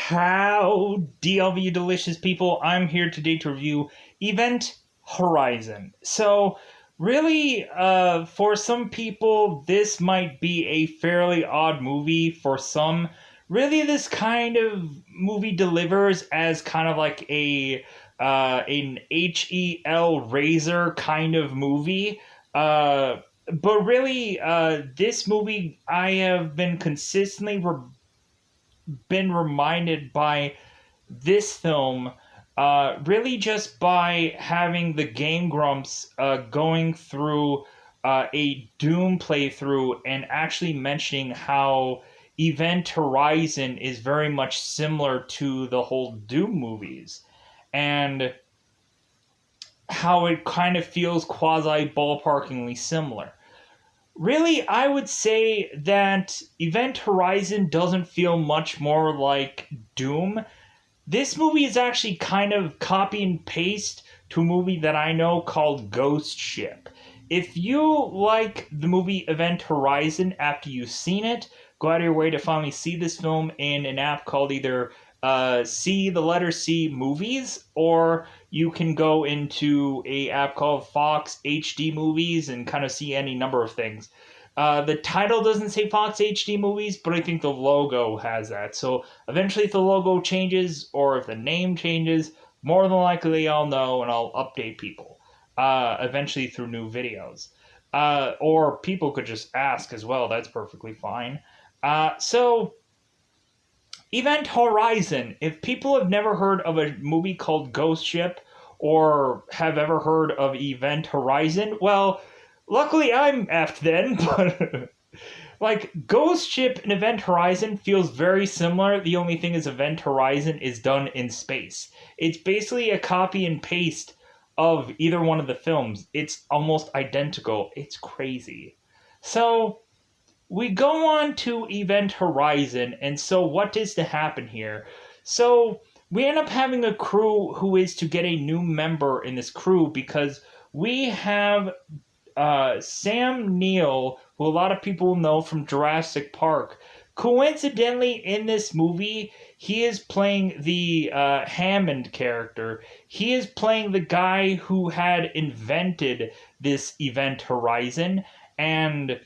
Howdy, all of you delicious people. I'm here today to review Event Horizon. So, really, for some people, this might be a fairly odd movie. For some, really, this kind of movie delivers as kind of like an HEL Razor kind of movie. But really, this movie I have been consistently been reminded by this film, really just by having the Game Grumps going through a Doom playthrough and actually mentioning how Event Horizon is very much similar to the whole Doom movies, and how it kind of feels quasi ballparkingly similar. Really, I would say that Event Horizon doesn't feel much more like Doom. This movie is actually kind of copy and paste to a movie that I know called Ghost Ship. If you like the movie Event Horizon after you've seen it, go out of your way to finally see this film in an app called either C, the letter C Movies, or you can go into a app called Fox HD Movies and kind of see any number of things. The title doesn't say Fox HD Movies, but I think the logo has that. So eventually, if the logo changes or if the name changes, more than likely I'll know and I'll update people eventually through new videos. Or people could just ask as well. That's perfectly fine. So, Event Horizon. If people have never heard of a movie called Ghost Ship or have ever heard of Event Horizon, well, luckily I'm effed then, but like Ghost Ship and Event Horizon feels very similar. The only thing is Event Horizon is done in space. It's basically a copy and paste of either one of the films. It's almost identical. It's crazy. So we go on to Event Horizon, and so what is to happen here? So we end up having a crew who is to get a new member in this crew because we have Sam Neill, who a lot of people know from Jurassic Park. Coincidentally, in this movie, he is playing the Hammond character. He is playing the guy who had invented this Event Horizon, and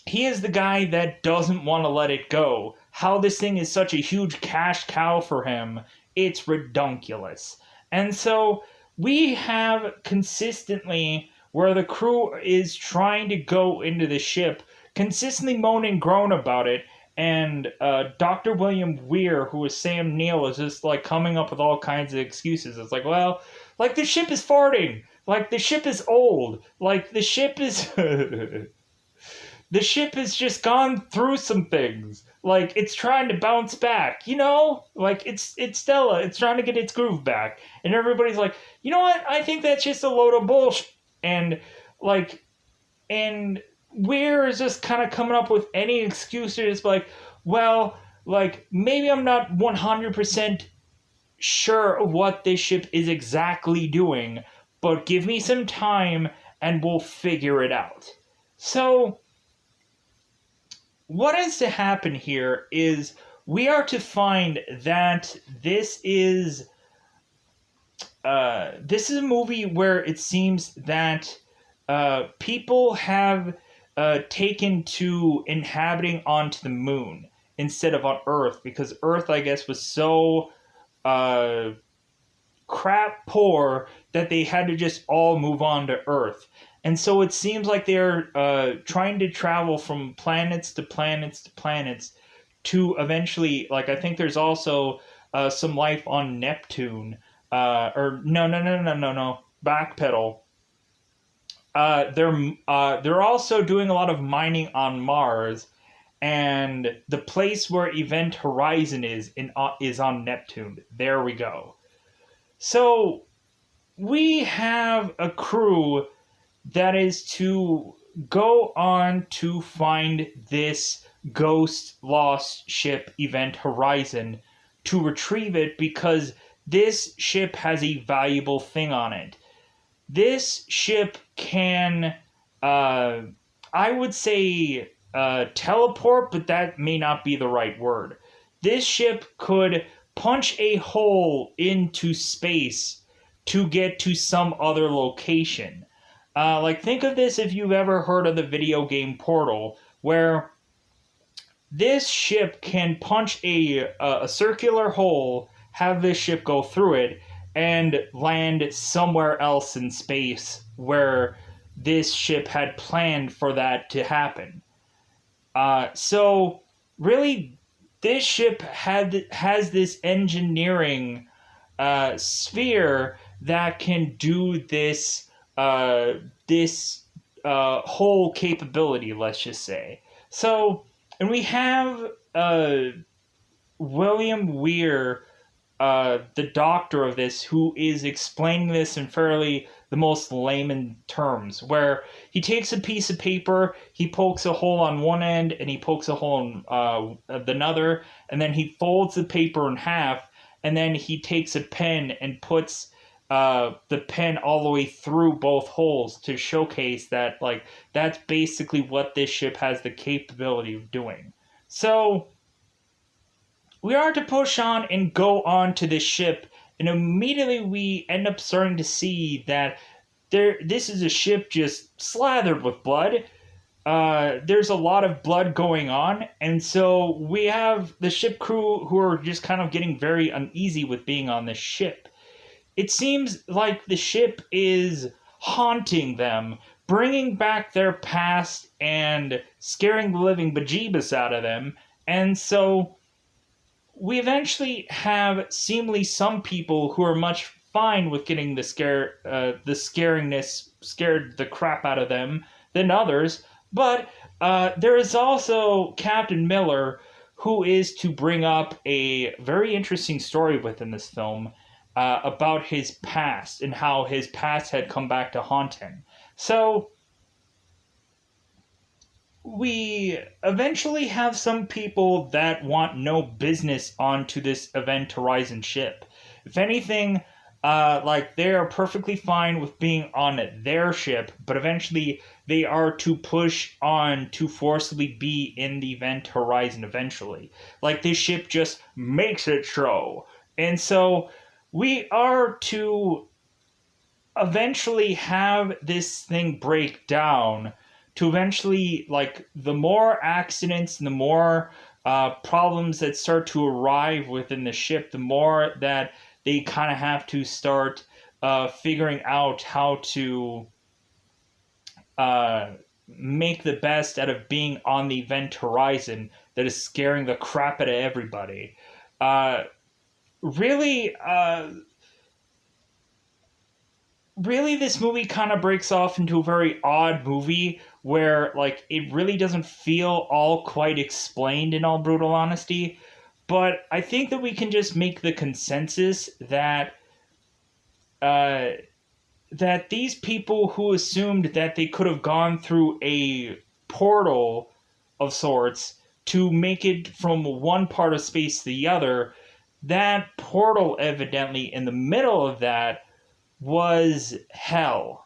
he is the guy that doesn't want to let it go. How this thing is such a huge cash cow for him, it's redunculous. And so we have consistently where the crew is trying to go into the ship, consistently moan and groan about it. And Dr. William Weir, who is Sam Neill, is just like coming up with all kinds of excuses. It's like, well, like the ship is farting. Like the ship is old. Like the ship is. The ship has just gone through some things. Like it's trying to bounce back, you know? Like it's Stella. It's trying to get its groove back. And everybody's like, you know what? I think that's just a load of bullshit. And like and Weir is just kind of coming up with any excuse to just like, well, like maybe I'm not 100% sure of what this ship is exactly doing, but give me some time and we'll figure it out. So what is to happen here is we are to find that this is a movie where it seems that people have taken to inhabiting onto the moon instead of on Earth because Earth, I guess, was so uh, crap poor that they had to just all move on to Earth. And so it seems like they're trying to travel from planets to planets to planets to eventually, like, I think there's also some life on Neptune. Or no. Backpedal. They're also doing a lot of mining on Mars, and the place where Event Horizon is on Neptune. There we go. So we have a crew that is to go on to find this ghost lost ship Event Horizon to retrieve it because this ship has a valuable thing on it. This ship can, I would say, teleport, but that may not be the right word. this ship could punch a hole into space to get to some other location. Like, think of this if you've ever heard of the video game Portal, where this ship can punch a circular hole, have this ship go through it, and land somewhere else in space where this ship had planned for that to happen. So really, this ship has this engineering sphere that can do this whole capability. Let's just say so. And we have William Weir, the doctor of this, who is explaining this in fairly the most layman terms, where he takes a piece of paper, he pokes a hole on one end, and he pokes a hole on another, and then he folds the paper in half, and then he takes a pen and puts the pen all the way through both holes to showcase that, like, that's basically what this ship has the capability of doing. So we are to push on and go on to this ship, and immediately we end up starting to see that this is a ship just slathered with blood. There's a lot of blood going on, and so we have the ship crew who are just kind of getting very uneasy with being on this ship. It seems like the ship is haunting them, bringing back their past and scaring the living bejeebus out of them, and so we eventually have seemingly some people who are much fine with getting the scaringness scared the crap out of them than others. But there is also Captain Miller, who is to bring up a very interesting story within this film about his past and how his past had come back to haunt him. So we eventually have some people that want no business onto this Event Horizon ship. If anything, like, they are perfectly fine with being on their ship, but eventually they are to push on to forcibly be in the Event Horizon eventually. Like, this ship just makes it so. And so we are to eventually have this thing break down to eventually, like, the more accidents and the more problems that start to arrive within the ship, the more that they kind of have to start figuring out how to make the best out of being on the Event Horizon that is scaring the crap out of everybody. Really, this movie kind of breaks off into a very odd movie where, like, it really doesn't feel all quite explained, in all brutal honesty. But I think that we can just make the consensus that that these people who assumed that they could have gone through a portal of sorts to make it from one part of space to the other, that portal evidently in the middle of that was hell.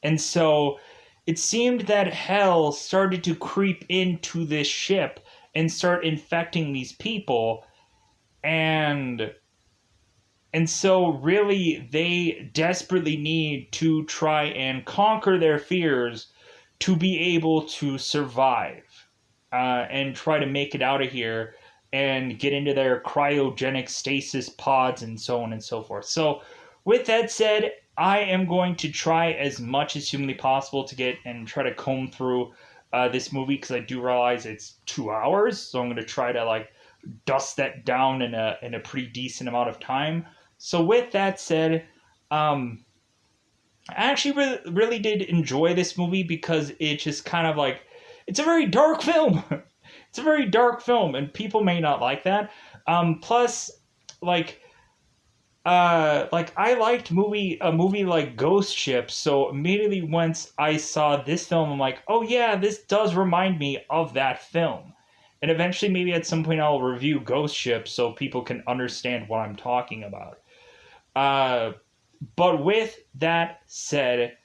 And so it seemed that hell started to creep into this ship and start infecting these people, and so really they desperately need to try and conquer their fears to be able to survive and try to make it out of here and get into their cryogenic stasis pods and so on and so forth. So with that said, I am going to try as much as humanly possible to get and try to comb through this movie, because I do realize it's 2 hours, so I'm going to try to, like, dust that down in a pretty decent amount of time. So with that said, I actually really did enjoy this movie, because it just kind of, like, it's a very dark film. It's a very dark film, and people may not like that. Plus, like I liked a movie like Ghost Ship, so immediately once I saw this film, I'm like, oh yeah, this does remind me of that film. And eventually, maybe at some point, I'll review Ghost Ship so people can understand what I'm talking about. But with that said,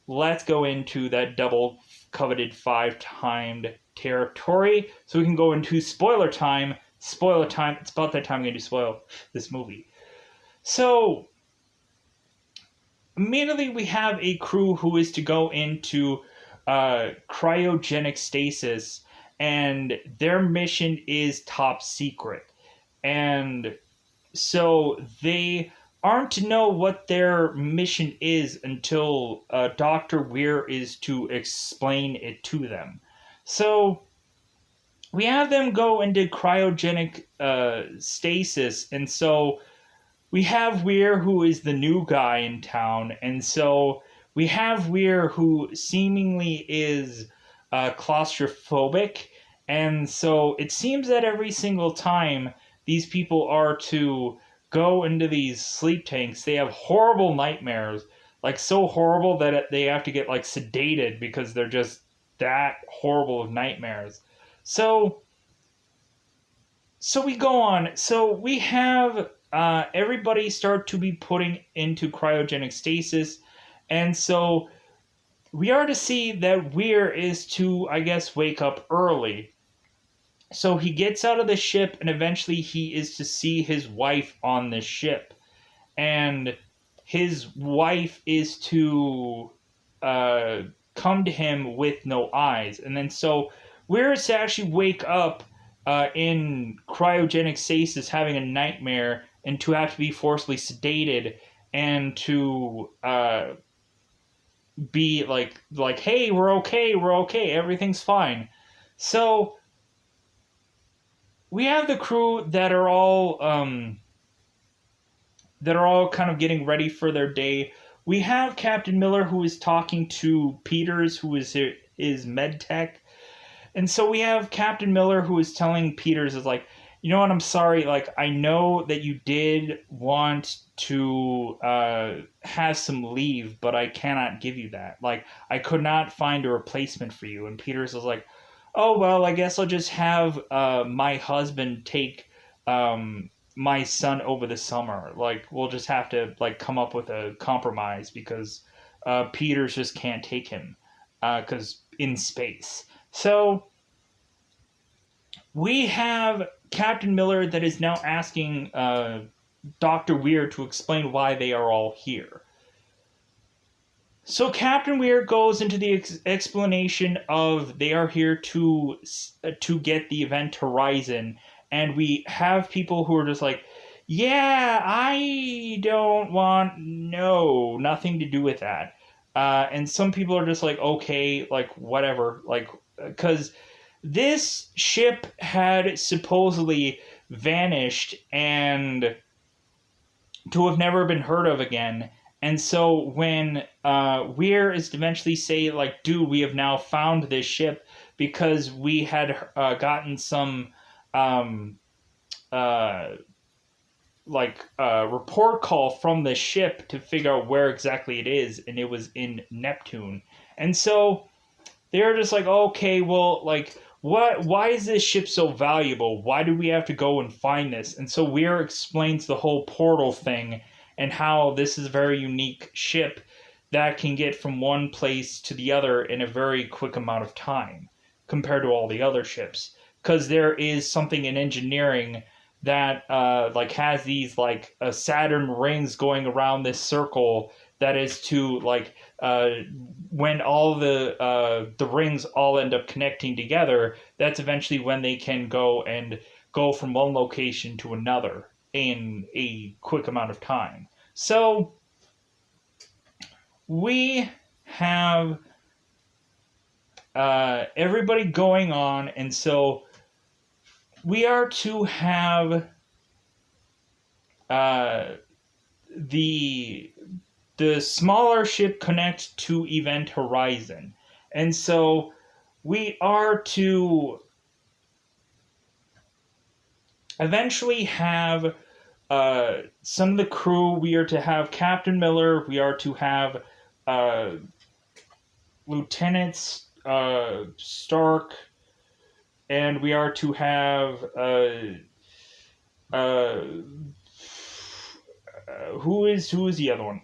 let's go into that double coveted 5-timed territory. So we can go into spoiler time. Spoiler time. It's about that time I'm going to spoil this movie. So immediately we have a crew who is to go into cryogenic stasis, and their mission is top secret. And so they aren't to know what their mission is until Dr. Weir is to explain it to them. So we have them go into cryogenic stasis, and so we have Weir, who is the new guy in town, and so we have Weir, who seemingly is claustrophobic, and so it seems that every single time these people are to go into these sleep tanks, they have horrible nightmares, like so horrible that they have to get like sedated because they're just that horrible of nightmares. So we go on. So we have everybody start to be putting into cryogenic stasis, and so we are to see that Weir is to, I guess, wake up early. So he gets out of the ship, and eventually he is to see his wife on the ship, and his wife is to come to him with no eyes, and then so Weir is to actually wake up in cryogenic stasis having a nightmare and to have to be forcibly sedated and to be like, hey, we're okay, everything's fine. So we have the crew that are all kind of getting ready for their day. We have Captain Miller, who is talking to Peters, who is med tech. And so we have Captain Miller, who is telling Peters, is like, you know what, I'm sorry, like, I know that you did want to have some leave, but I cannot give you that. Like, I could not find a replacement for you. And Peters was like, oh, well, I guess I'll just have my husband take my son over the summer. Like, we'll just have to, like, come up with a compromise because Peters just can't take him because in space. So we have Captain Miller that is now asking Dr. Weir to explain why they are all here. So Captain Weir goes into the explanation of they are here to get the Event Horizon, and we have people who are just like, yeah, I don't want nothing to do with that. And some people are just like, okay, like, whatever, like, because this ship had supposedly vanished and to have never been heard of again. And so when Weir is to eventually say, like, dude, we have now found this ship because we had gotten some report call from the ship to figure out where exactly it is, and it was in Neptune. And so they're just like, okay, well, like, why is this ship so valuable? Why do we have to go and find this? And so Weir explains the whole portal thing and how this is a very unique ship that can get from one place to the other in a very quick amount of time compared to all the other ships. Because there is something in engineering that like has these like Saturn rings going around this circle that is to like when all the rings all end up connecting together, that's eventually when they can go from one location to another in a quick amount of time. So we have everybody going on, and so we are to have the smaller ship connect to Event Horizon. And so we are to eventually have some of the crew. We are to have Captain Miller. We are to have Lieutenants Stark. And we are to have who is the other one?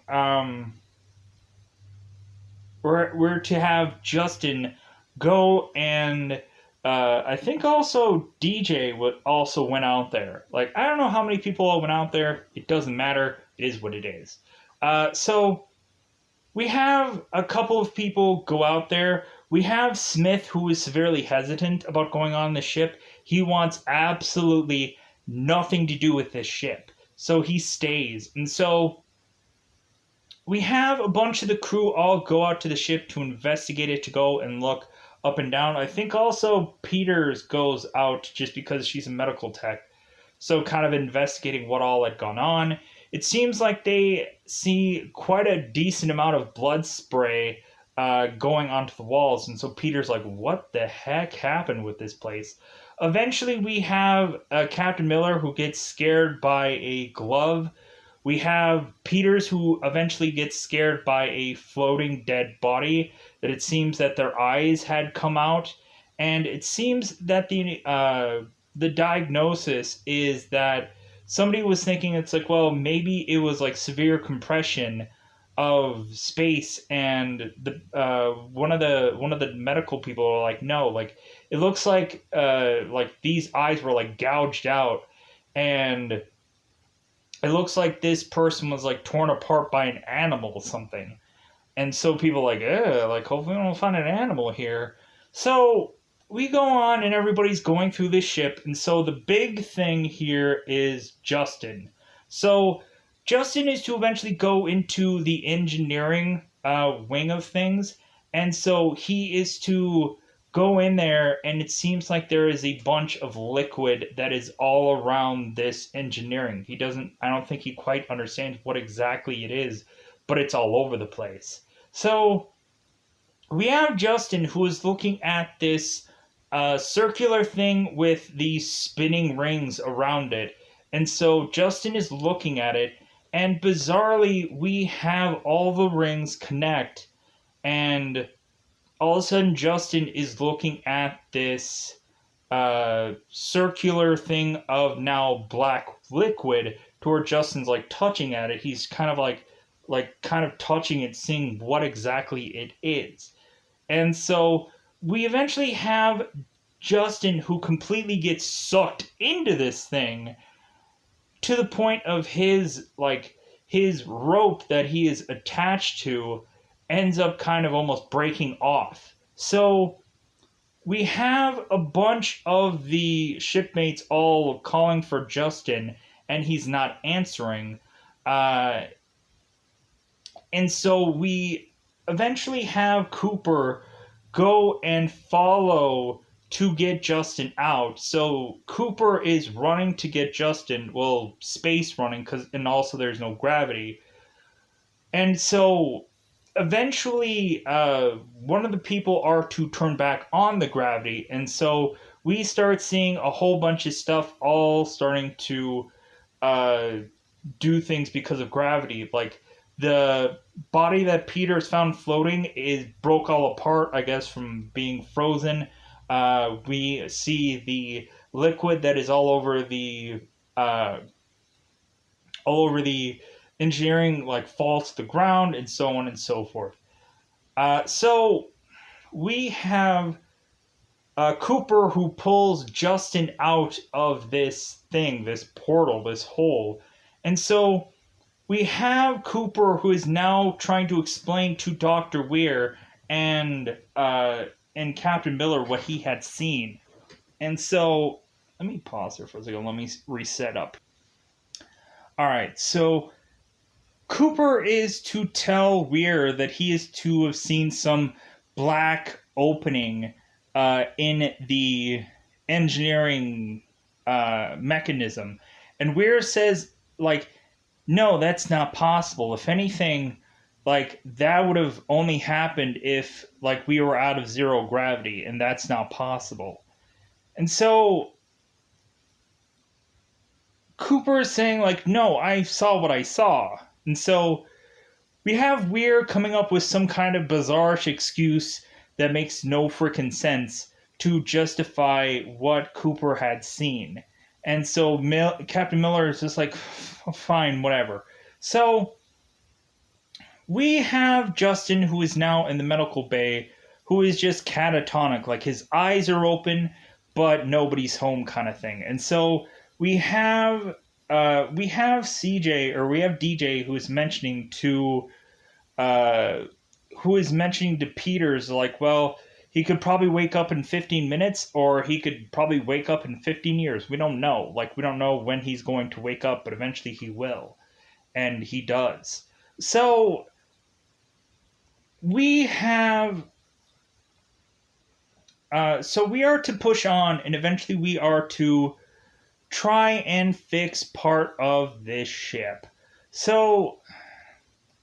We're to have Justin go and I think also DJ also went out there. Like, I don't know how many people all went out there. It doesn't matter. It is what it is. So we have a couple of people go out there. We have Smith, who is severely hesitant about going on the ship. He wants absolutely nothing to do with this ship. So he stays. And so we have a bunch of the crew all go out to the ship to investigate it, to go and look up and down. I think also Peters goes out just because she's a medical tech. So kind of investigating what all had gone on. It seems like they see quite a decent amount of blood spray going onto the walls. And so Peter's like, what the heck happened with this place? Eventually, we have Captain Miller who gets scared by a glove. We have Peters who eventually gets scared by a floating dead body that it seems that their eyes had come out. And it seems that the diagnosis is that somebody was thinking it's like, well, maybe it was like severe compression of space, and the one of the medical people are like, no, like it looks like these eyes were like gouged out, and it looks like this person was like torn apart by an animal or something. And so people are like, like hopefully we don't find an animal here. So we go on and everybody's going through this ship. And so the big thing here is Justin. So Justin is to eventually go into the engineering wing of things. And so he is to go in there, and it seems like there is a bunch of liquid that is all around this engineering. I don't think he quite understands what exactly it is, but it's all over the place. So we have Justin who is looking at this circular thing with these spinning rings around it. And so Justin is looking at it, and bizarrely, we have all the rings connect, and all of a sudden Justin is looking at this circular thing of now black liquid to where Justin's like touching at it. He's kind of like kind of touching it, seeing what exactly it is. And so we eventually have Justin who completely gets sucked into this thing to the point of his rope that he is attached to ends up kind of almost breaking off. So we have a bunch of the shipmates all calling for Justin, and he's not answering. And so we eventually have Cooper go and follow to get Justin out. So Cooper is running to get Justin, well, space running, and also there's no gravity. And so eventually one of the people are to turn back on the gravity, and so we start seeing a whole bunch of stuff all starting to do things because of gravity. Like the body that Peter's found floating broke all apart, I guess, from being frozen. We see the liquid that is all over the engineering like falls to the ground, and so on and so forth. So we have Cooper who pulls Justin out of this thing, this portal, this hole. And so we have Cooper who is now trying to explain to Dr. Weir and Captain Miller what he had seen. And so let me pause here for a second. Let me reset up. All right, so Cooper is to tell Weir that he is to have seen some black opening in the engineering mechanism. And Weir says, like, no, that's not possible. If anything, like, that would have only happened if, like, we were out of zero gravity, and that's not possible. And so Cooper is saying, like, no, I saw what I saw. And so we have Weir coming up with some kind of bizarre excuse that makes no freaking sense to justify what Cooper had seen. And so Captain Miller is just like, fine, whatever. So we have Justin, who is now in the medical bay, who is just catatonic. Like, his eyes are open, but nobody's home kind of thing. And so we have CJ, or we have DJ who is mentioning to Peters, like, well, he could probably wake up in 15 minutes, or he could probably wake up in 15 years. We don't know. Like, we don't know when he's going to wake up, but eventually he will. And he does. So we have so we are to push on, and eventually we are to try and fix part of this ship. So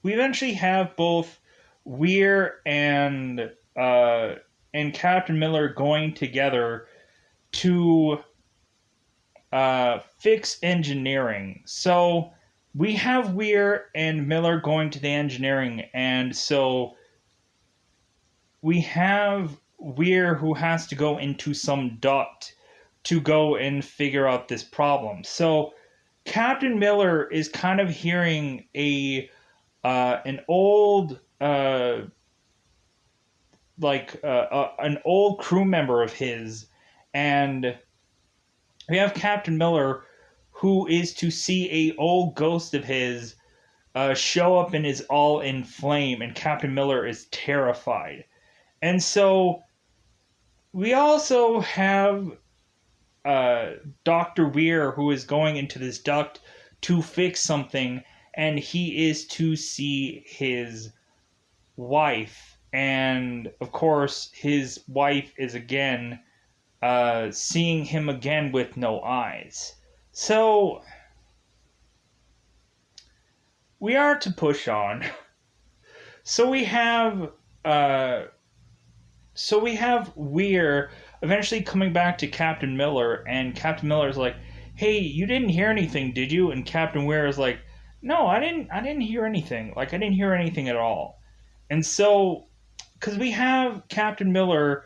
we eventually have both Weir and Captain Miller going together to fix engineering. So we have Weir and Miller going to the engineering, and so we have Weir who has to go into some duct to go and figure out this problem. So Captain Miller is kind of hearing an old an old crew member of his, and we have Captain Miller who is to see a old ghost of his show up and is all in flame, and Captain Miller is terrified. And so we also have Dr. Weir, who is going into this duct to fix something, and he is to see his wife. And, of course, his wife is again seeing him again with no eyes. So we are to push on. So we have Weir eventually coming back to Captain Miller, and Captain Miller is like, "Hey, you didn't hear anything, did you?" And Captain Weir is like, "No, I didn't hear anything. Like, I didn't hear anything at all." And so, because we have Captain Miller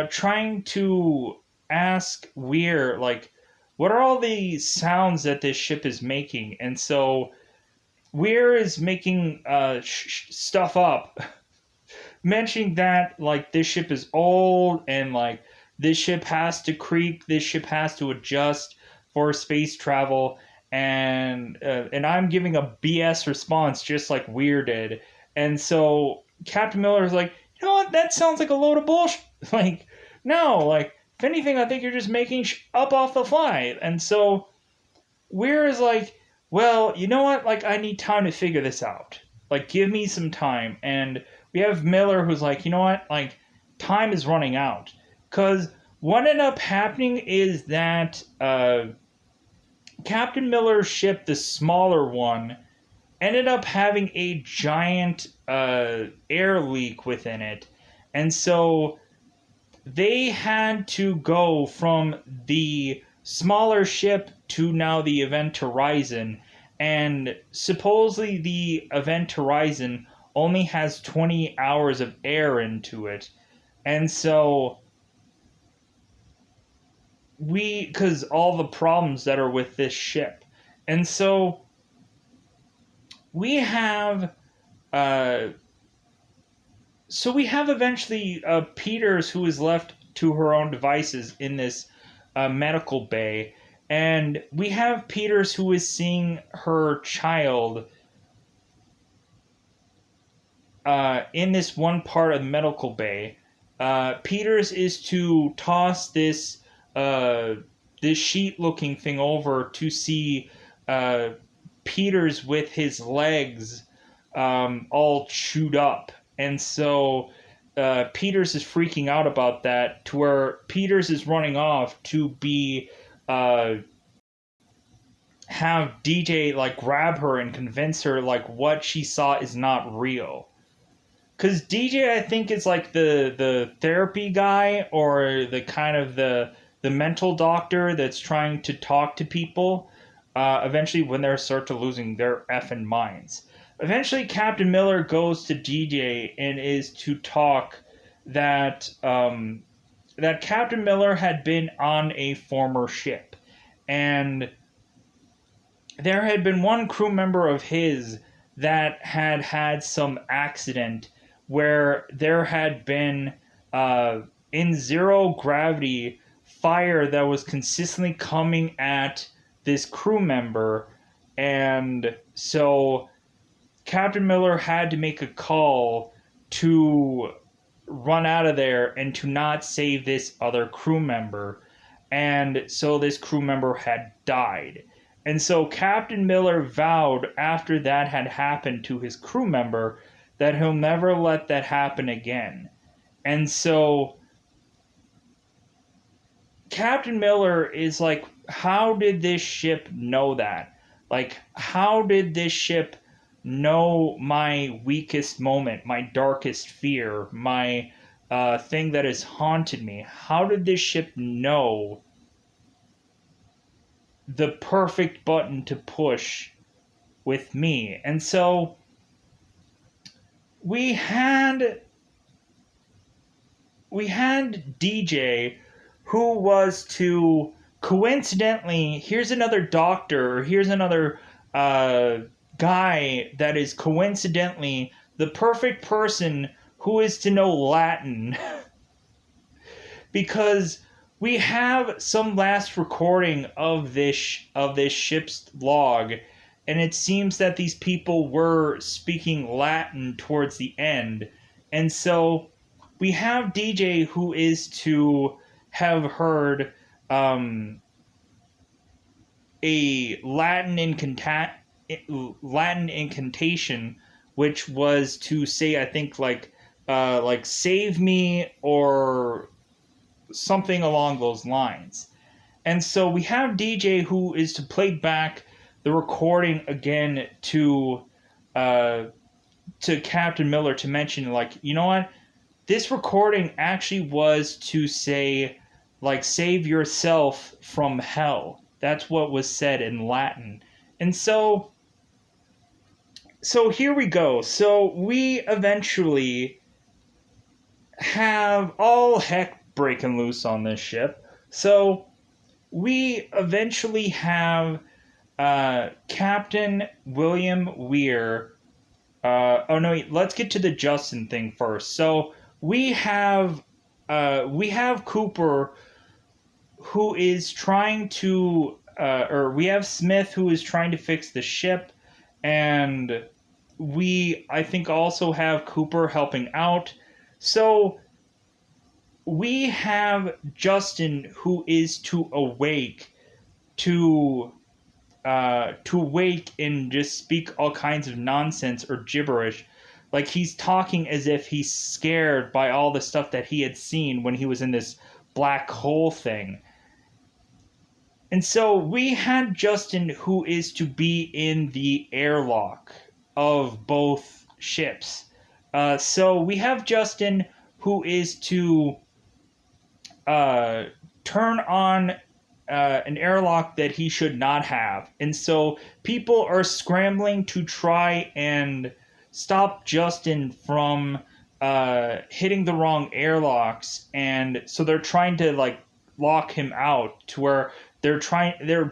trying to ask Weir, like, what are all the sounds that this ship is making? And so Weir is making stuff up, mentioning that, like, this ship is old, and, like, this ship has to creak, this ship has to adjust for space travel, and I'm giving a BS response just like Weir did. And so Captain Miller is like, you know what, that sounds like a load of bullshit. Like, no, like, if anything, I think you're just making up off the fly. And so Weir is like, well, you know what, like, I need time to figure this out. Like, give me some time. And we have Miller who's like, you know what, like, time is running out. Because what ended up happening is that Captain Miller's ship, the smaller one, ended up having a giant air leak within it. And so they had to go from the smaller ship to now the Event Horizon. And supposedly the Event Horizon only has 20 hours of air into it. And so because all the problems that are with this ship. And so we have eventually Peters, who is left to her own devices in this medical bay, and we have Peters who is seeing her child in this one part of the medical bay. Peters is to toss this sheet-looking thing over to see Peters with his legs all chewed up. And so Peters is freaking out about that, to where Peters is running off to be have DJ, like, grab her and convince her, like, what she saw is not real. Because DJ, I think, is like the therapy guy, or the kind of the mental doctor that's trying to talk to people eventually when they start to losing their effing minds. Eventually, Captain Miller goes to DJ and is to talk that that Captain Miller had been on a former ship, and there had been one crew member of his that had had some accident where there had been in zero gravity fire that was consistently coming at this crew member. And so Captain Miller had to make a call to run out of there and to not save this other crew member. And so this crew member had died. And so Captain Miller vowed after that had happened to his crew member that he'll never let that happen again. And so Captain Miller is like, how did this ship know that? Like, how did this ship know my weakest moment, my darkest fear, my thing that has haunted me? How did this ship know the perfect button to push with me? And so we had DJ, who was to coincidentally, here's another doctor, here's another guy that is coincidentally the perfect person who is to know Latin. Because we have some last recording of this ship's log, and it seems that these people were speaking Latin towards the end. And so we have DJ, who is to have heard a Latin incantation, which was to say, I think, like save me or something along those lines. And so we have DJ, who is to play back the recording again to Captain Miller, to mention, like, you know what, this recording actually was to say, like, save yourself from hell. That's what was said in Latin. And so here we go. So we eventually have all heck breaking loose on this ship. So we eventually have Captain William Weir. Oh no, let's get to the Justin thing first. So we have Cooper, who is trying to, or we have Smith, who is trying to fix the ship, and I think, also have Cooper helping out. So we have Justin, who is to awake and just speak all kinds of nonsense or gibberish. Like, he's talking as if he's scared by all the stuff that he had seen when he was in this black hole thing. And so we had Justin, who is to be in the airlock of both ships. So we have Justin, who is to turn on an airlock that he should not have. And so people are scrambling to try and stop Justin from hitting the wrong airlocks. And so they're trying to, like, lock him out, to where they're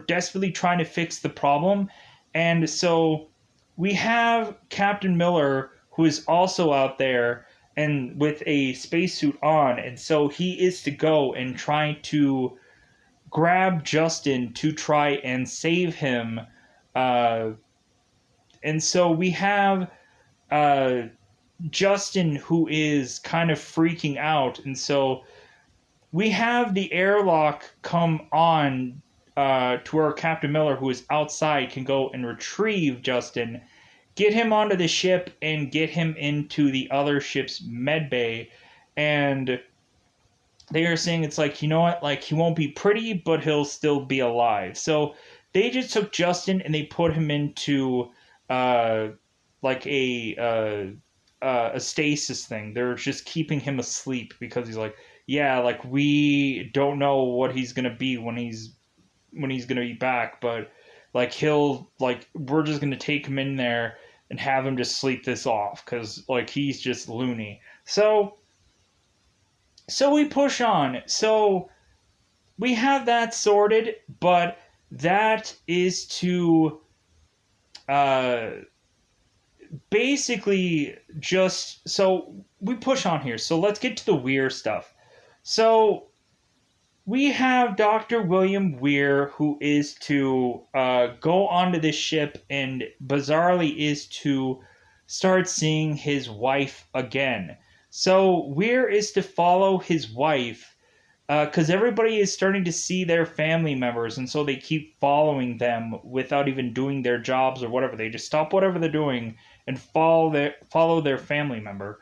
desperately trying to fix the problem. And so we have Captain Miller, who is also out there and with a spacesuit on, and so he is to go and try to grab Justin to try and save him. And so we have Justin, who is kind of freaking out, and so we have the airlock come on to where Captain Miller, who is outside, can go and retrieve Justin, get him onto the ship, and get him into the other ship's medbay. And they are saying, it's like, you know what, like, he won't be pretty, but he'll still be alive. So they just took Justin and they put him into like a stasis thing. They're just keeping him asleep because he's like, yeah, like, we don't know what he's gonna be when he's gonna be back, but, like, we're just gonna take him in there and have him just sleep this off, because, like, he's just loony. So we push on. So we have that sorted, but that is to basically just, so we push on here. So let's get to the weird stuff. So we have Dr. William Weir, who is to go onto this ship and bizarrely is to start seeing his wife again. So Weir is to follow his wife because everybody is starting to see their family members, and so they keep following them without even doing their jobs or whatever. They just stop whatever they're doing and follow their family member.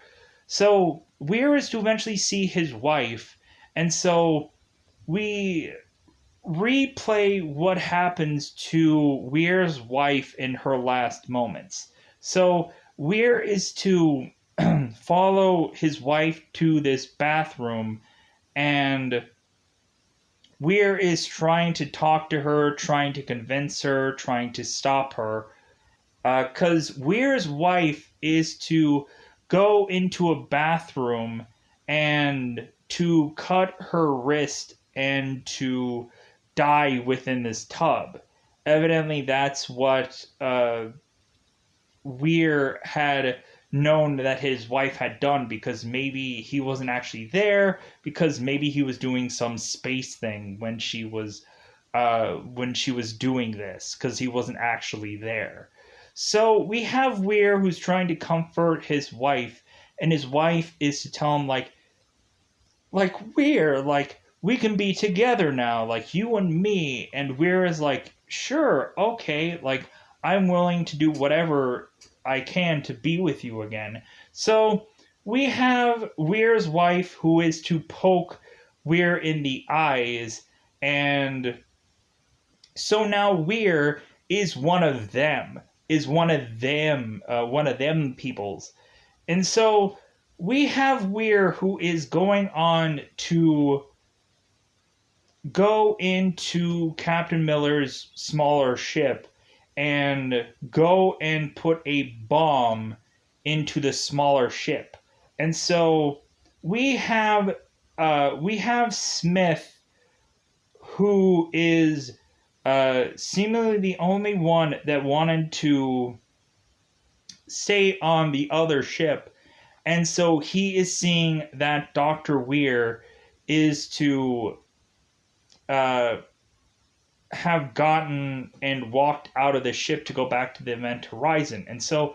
So Weir is to eventually see his wife, and so we replay what happens to Weir's wife in her last moments. So Weir is to follow his wife to this bathroom, and Weir is trying to talk to her, trying to convince her, trying to stop her. Because Weir's wife is to go into a bathroom and to cut her wrist and to die within this tub. Evidently, that's what Weir had known that his wife had done, because maybe he wasn't actually there, because maybe he was doing some space thing when she was doing this, because he wasn't actually there. So we have Weir who's trying to comfort his wife, and his wife is to tell him Weir, we can be together now, like you and me. And Weir is like, sure, okay, I'm willing to do whatever I can to be with you again. So we have Weir's wife who is to poke Weir in the eyes, and so now Weir is one of them, one of them peoples. And so we have Weir who is going on to go into Captain Miller's smaller ship and go and put a bomb into the smaller ship. And so we have Smith, who is seemingly the only one that wanted to stay on the other ship. And so he is seeing that Dr. Weir is to have gotten and walked out of the ship to go back to the Event Horizon. And so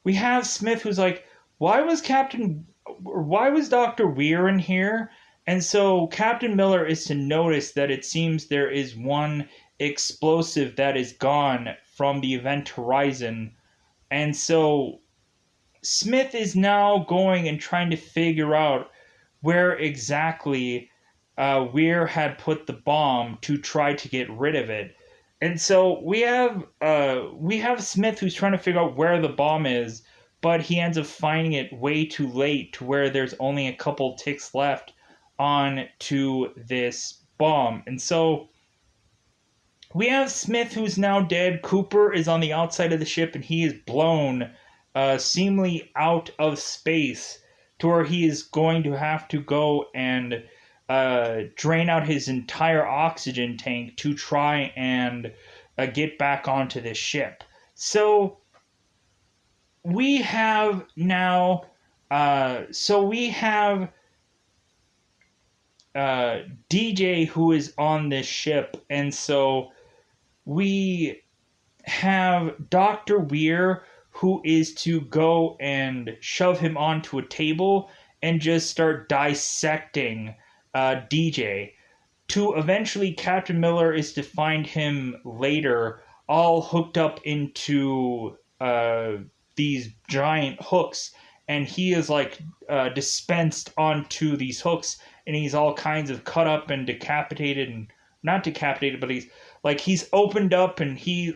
we have Smith who's like, why was Dr. Weir in here? And so Captain Miller is to notice that it seems there is one explosive that is gone from the Event Horizon. And so Smith is now going and trying to figure out where exactly Weir had put the bomb to try to get rid of it. And so we have Smith who's trying to figure out where the bomb is, but he ends up finding it way too late to where there's only a couple ticks left on to this bomb. And so we have Smith who's now dead. Cooper is on the outside of the ship, and he is blown seemingly out of space to where he is going to have to go and drain out his entire oxygen tank to try and get back onto this ship. So we have now, DJ who is on this ship, and so we have Dr. Weir who is to go and shove him onto a table and just start dissecting DJ. To eventually, Captain Miller is to find him later, all hooked up into these giant hooks, and he is dispensed onto these hooks, and he's all kinds of cut up and decapitated, and not decapitated, but he's opened up, and he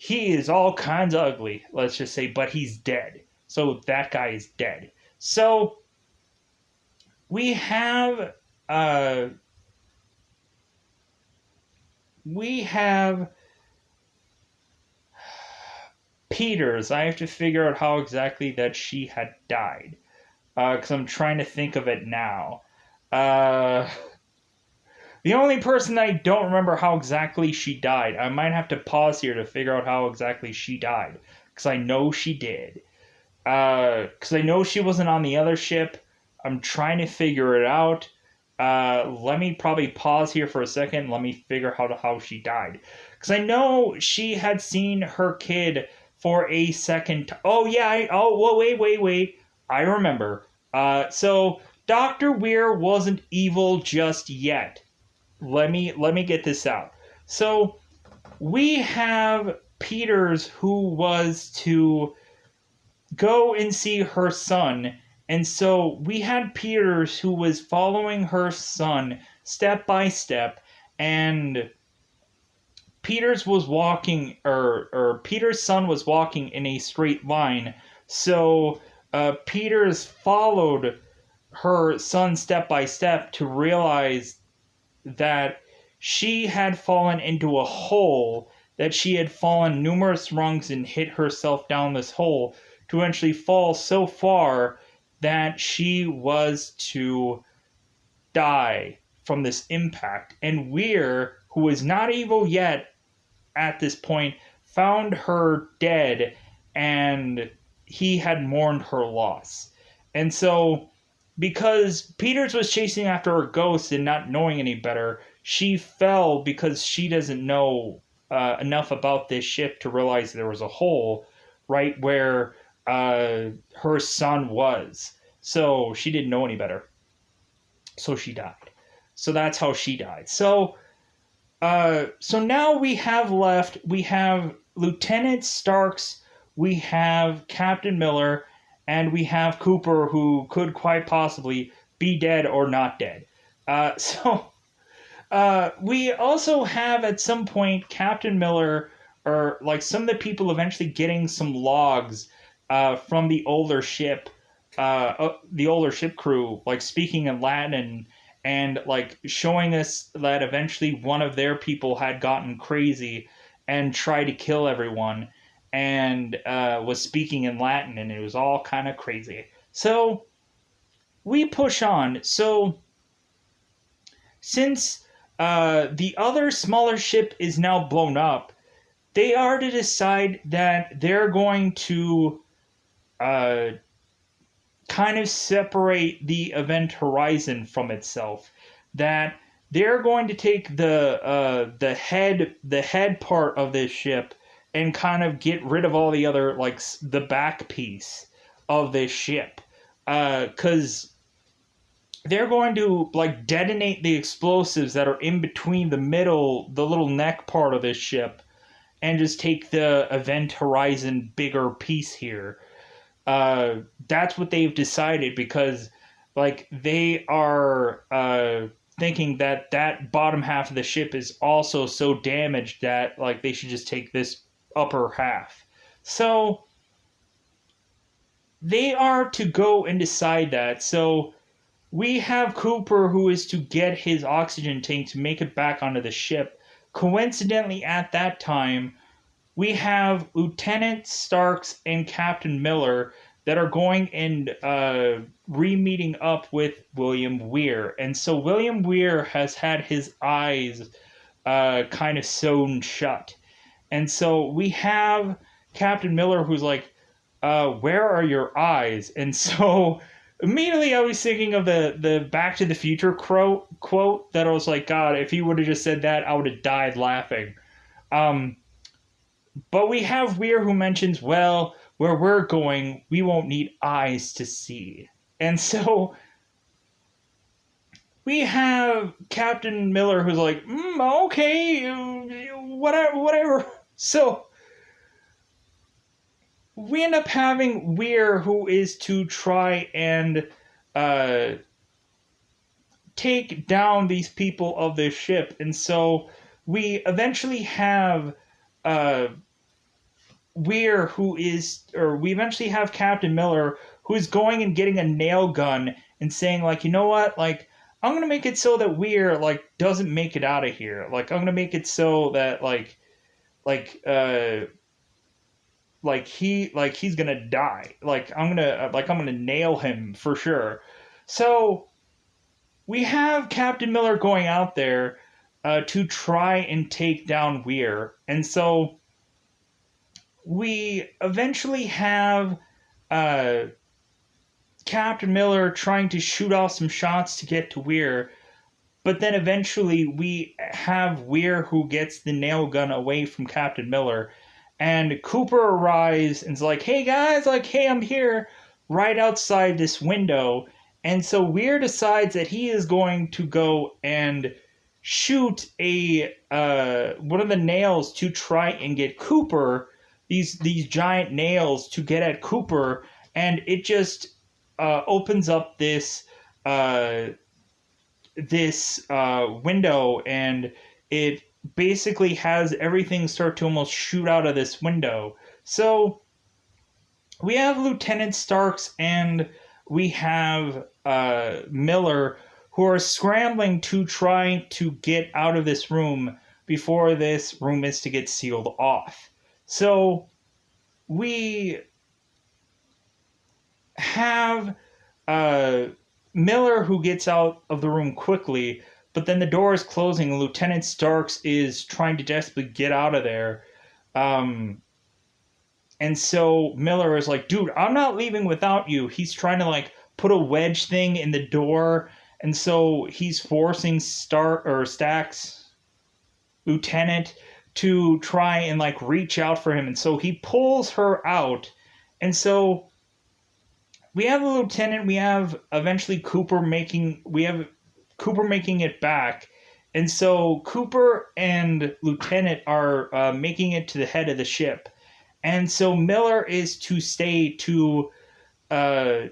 is all kinds of ugly, let's just say, but he's dead. So that guy is dead. So we have Peters. I have to figure out how exactly that she had died, because I'm trying to think of it now. The only person I don't remember how exactly she died. I might have to pause here to figure out how exactly she died, because I know she did. Because I know she wasn't on the other ship. I'm trying to figure it out. Let me probably pause here for a second. Let me figure out how she died. Because I know she had seen her kid for a second. Oh, yeah. Well, wait. I remember. So Dr. Weir wasn't evil just yet. Let me get this out. So we have Peters, who was to go and see her son. And so we had Peters, who was following her son step by step, and Peters was walking, or Peter's son was walking in a straight line. So Peters followed her son step by step to realize that she had fallen into a hole, that she had fallen numerous rungs and hit herself down this hole to eventually fall so far that she was to die from this impact. And Weir, who was not evil yet at this point, found her dead, and he had mourned her loss. And so, because Peters was chasing after her ghost and not knowing any better, she fell because she doesn't know enough about this ship to realize there was a hole right where her son was. So she didn't know any better. So she died. So that's how she died. So now we have Lieutenant Starks, we have Captain Miller, and we have Cooper, who could quite possibly be dead or not dead. We also have at some point Captain Miller, or like some of the people eventually getting some logs from the older ship crew, like speaking in Latin and like showing us that eventually one of their people had gotten crazy and tried to kill everyone and was speaking in Latin, and it was all kind of crazy. So we push on. So since the other smaller ship is now blown up, they are to decide that they're going to kind of separate the event horizon from itself. That they're going to take the head part of this ship and kind of get rid of all the other, like the back piece of this ship, because they're going to like detonate the explosives that are in between the little neck part of this ship, and just take the event horizon bigger piece here. That's what they've decided, because like they are thinking that bottom half of the ship is also so damaged that like they should just take this upper half. So they are to go and decide that. So we have Cooper, who is to get his oxygen tank to make it back onto the ship. Coincidentally, at that time, we have Lieutenant Starks and Captain Miller that are going and re-meeting up with William Weir. And so William Weir has had his eyes kind of sewn shut. And so we have Captain Miller, who's like, where are your eyes? And so immediately I was thinking of the Back to the Future quote that I was like, God, if he would have just said that, I would have died laughing. But we have Weir, who mentions, well, where we're going, we won't need eyes to see. And so we have Captain Miller, who's like, okay, whatever. So we end up having Weir, who is to try and take down these people of this ship. And so we eventually have Weir, we eventually have Captain Miller, who is going and getting a nail gun and saying, like, you know what, like, I'm gonna make it so that Weir, like, doesn't make it out of here. Like, I'm gonna make it so that he's gonna die. I'm gonna nail him for sure. So we have Captain Miller going out there to try and take down Weir. And so we eventually have Captain Miller trying to shoot off some shots to get to Weir, But then eventually we have Weir who gets the nail gun away from Captain Miller. And Cooper arrives and's like, hey guys, like, hey, I'm here right outside this window. And so Weir decides that he is going to go and shoot a one of the nails to try and get Cooper, these giant nails to get at Cooper, and it just opens up uh, this window, and it basically has everything start to almost shoot out of this window. So we have Lieutenant Starks and we have Miller who are scrambling to try to get out of this room before this room is to get sealed off. So we have uh, Miller who gets out of the room quickly, but then the door is closing and Lieutenant Starks is trying to desperately get out of there. Um, and so Miller is like, dude, I'm not leaving without you. He's trying to like put a wedge thing in the door, and so he's forcing Stacks, Lieutenant, to try and like reach out for him, and so he pulls her out, and so we have a lieutenant. We have eventually Cooper making it back, and so Cooper and Lieutenant are making it to the head of the ship, and so Miller is to stay uh,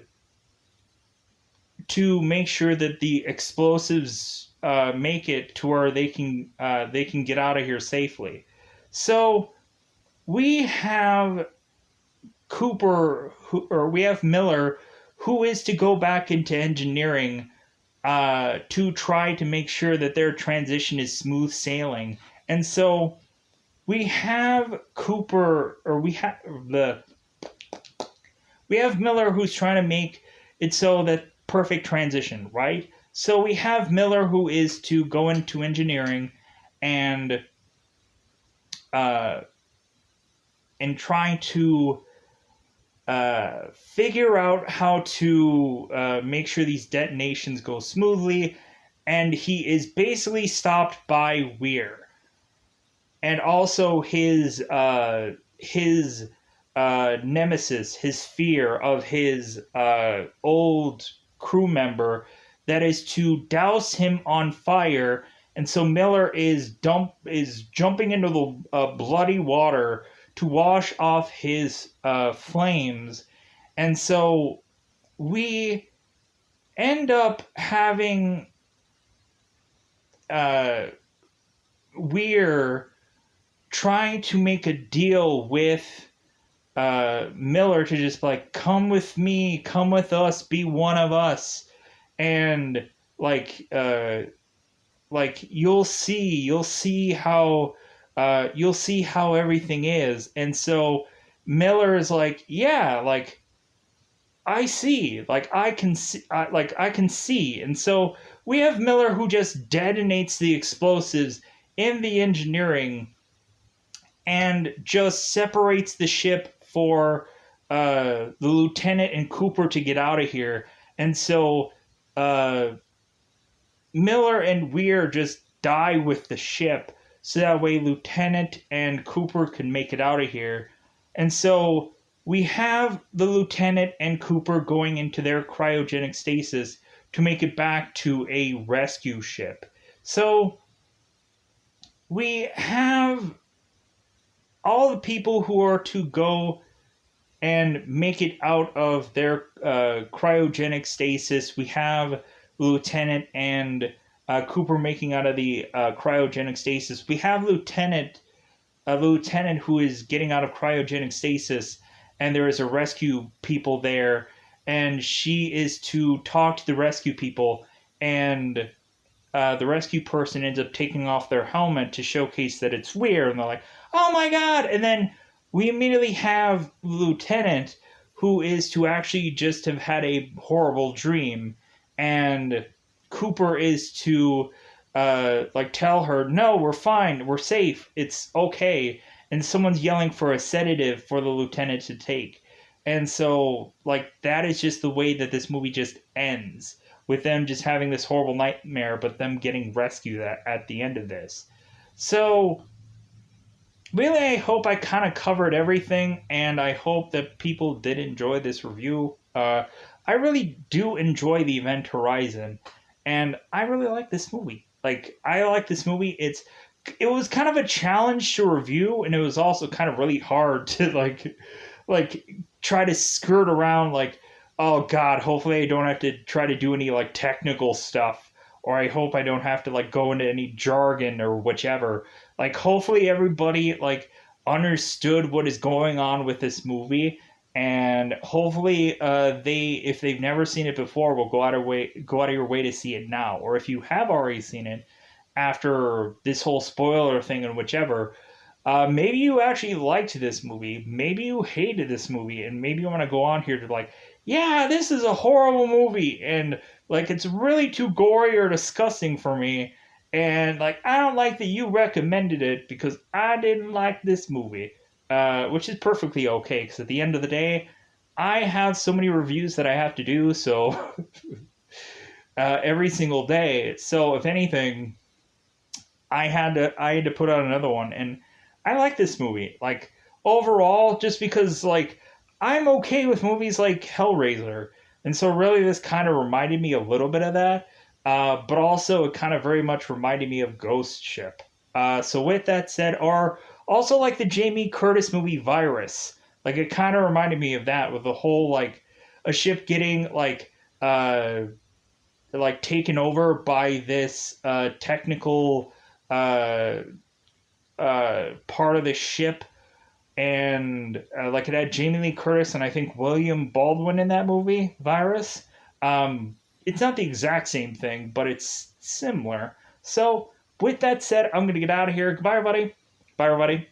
to make sure that the explosives make it to where they can get out of here safely. So we have we have Miller, who is to go back into engineering to try to make sure that their transition is smooth sailing. And so we have we have Miller who's trying to make it so that perfect transition, right? So we have Miller who is to go into engineering and uh, trying to figure out how to make sure these detonations go smoothly, and he is basically stopped by Weir, and also his nemesis, his fear of his old crew member that is to douse him on fire, and so Miller is jumping into the bloody water to wash off his flames, and so we end up having Weir trying to make a deal with Miller to just like, come with me, come with us, be one of us, and like you'll see how everything is. And so Miller is like, yeah, like I see, like I can see, I can see. And so we have Miller who just detonates the explosives in the engineering and just separates the ship for the lieutenant and Cooper to get out of here. And so Miller and Weir just die with the ship, so that way Lieutenant and Cooper can make it out of here. And so we have the Lieutenant and Cooper going into their cryogenic stasis to make it back to a rescue ship. So we have all the people who are to go and make it out of their cryogenic stasis. We have Lieutenant and Cooper making out of the cryogenic stasis. We have a lieutenant who is getting out of cryogenic stasis, and there is a rescue people there, and she is to talk to the rescue people, and the rescue person ends up taking off their helmet to showcase that it's Weir, and they're like, oh my god! And then we immediately have Lieutenant, who is to actually just have had a horrible dream, and Cooper is to tell her, no, we're fine, we're safe, it's okay, and someone's yelling for a sedative for the lieutenant to take. And so like that is just the way that this movie just ends. with them just having this horrible nightmare, but them getting rescued at the end of this. So really, I hope I kind of covered everything, and I hope that people did enjoy this review. I really do enjoy the Event Horizon, and I really like this movie. Like, I like this movie. It was kind of a challenge to review, and it was also kind of really hard to like try to skirt around. Like, oh God, hopefully I don't have to try to do any like technical stuff, or I hope I don't have to like go into any jargon or whichever. Like, hopefully everybody like understood what is going on with this movie, and hopefully they, if they've never seen it before, will go out of your way to see it now. Or if you have already seen it after this whole spoiler thing and whichever, maybe you actually liked this movie, maybe you hated this movie, and maybe you want to go on here to like, yeah, this is a horrible movie, and like it's really too gory or disgusting for me, and like I don't like that you recommended it because I didn't like this movie, which is perfectly okay because at the end of the day, I have so many reviews that I have to do, so every single day. So if anything, I had to put out another one, and I like this movie. Like overall, just because like I'm okay with movies like Hellraiser, and so really this kind of reminded me a little bit of that. But also it kind of very much reminded me of Ghost Ship. So with that said, or also like the Jamie Curtis movie Virus, like it kind of reminded me of that with the whole like a ship getting like taken over by this technical uh, part of the ship, and like it had Jamie Lee Curtis and I think William Baldwin in that movie, Virus. It's not the exact same thing, but it's similar. So, with that said, I'm going to get out of here. Goodbye, everybody. Bye, everybody.